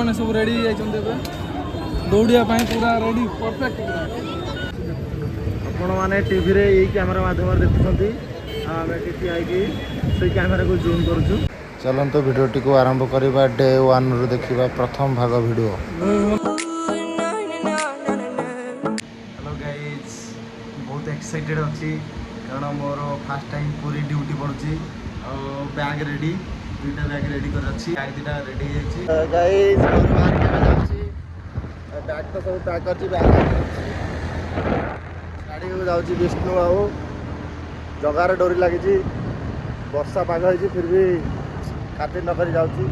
मैंने सब रेडी दौड़िया पूरा रेडी परफेक्ट आपण मैंने टीवी रे यही कैमरा माध्यम देखुं आम ये से कैमेरा को जूम करूँ। चलते भिडियोटी को आरंभ करवा डे 1 रु देखा प्रथम भाग भिडियो। हेलो गाइज बहुत एक्साइटेड अच्छी कारण मोर फास्ट टाइम पूरी ड्यूटी पड़ुची बैग रेडी दुईटा बैग रेडी कर बैग दुटा रेडी गाइज बैग तो सब पैक कर बैग गाड़ी को जाऊँ विष्णु बाबू जगार डोरी लगी वर्षा पाग हो फिर भी खातिर नक जाऊँ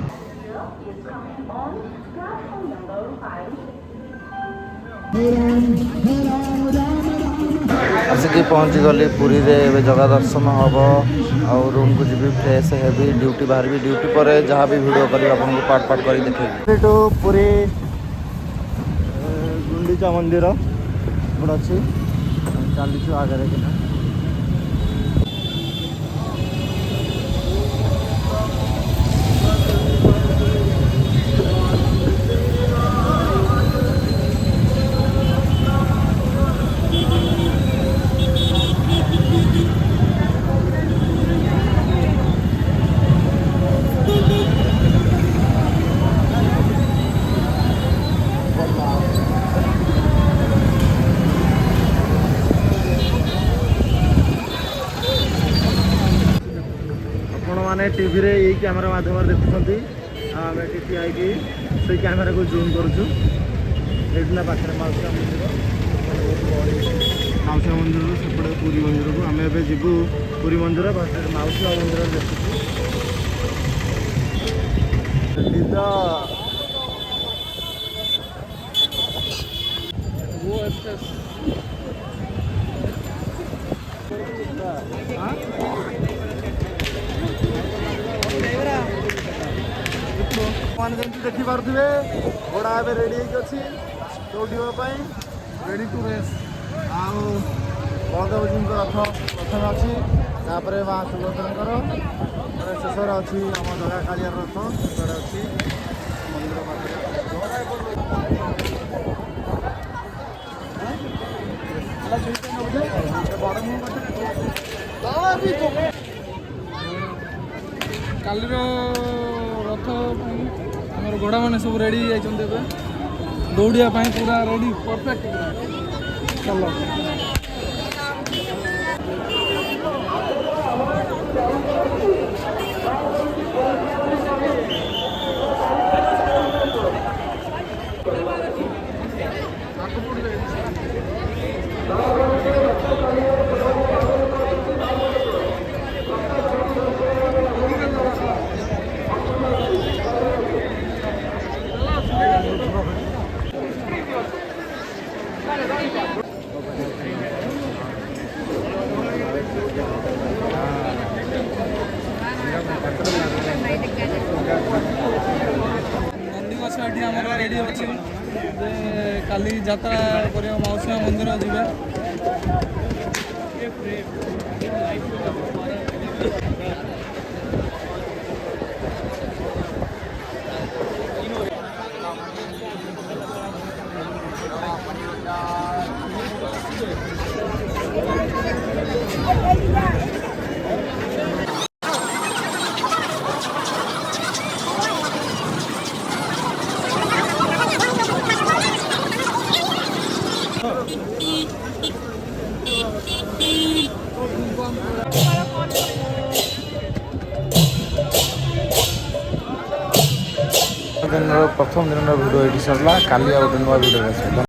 आसिक पहुँची गली पुरी रे जगह दर्शन हम और रूम को जी फ्रेश हेवी ड्यूटी बाहर भी ड्यूटी पर जहाँ भी वीडियो करी आपको पार्ट पार्ट कर देखे तो पुरी गुंडीचा मंदिर गोटे अच्छी चलु आगे कि मैंने टीवी रे यही कैमरा माध्यम देखुं आम ये से कैमेरा को जूम करूँ पाखे माउसा मंदिर सेपटे पुरी मंदिर को आम ए जीवु पुरी मंदिर माउसा मंदिर देखुँ मैंने जमी देखिपे घोड़ा ए रेडी अच्छी दौड़ापी रेडी टू रेस आउ बलदेव जी रथ प्रथम अच्छी तापर माँ सुभद्रा शेष अच्छी आम जगह कालियार रथ से अच्छी मंदिर काली रथ आम घोड़ा मैंने सब रेडी दौड़िया पूरा रेडी परफेक्ट चलो रेडी अच्छी काली यात्रा कर मौसम मंदिर जी प्रथम दिन भिडियो ये सरला काली आ नुआ भिडियो।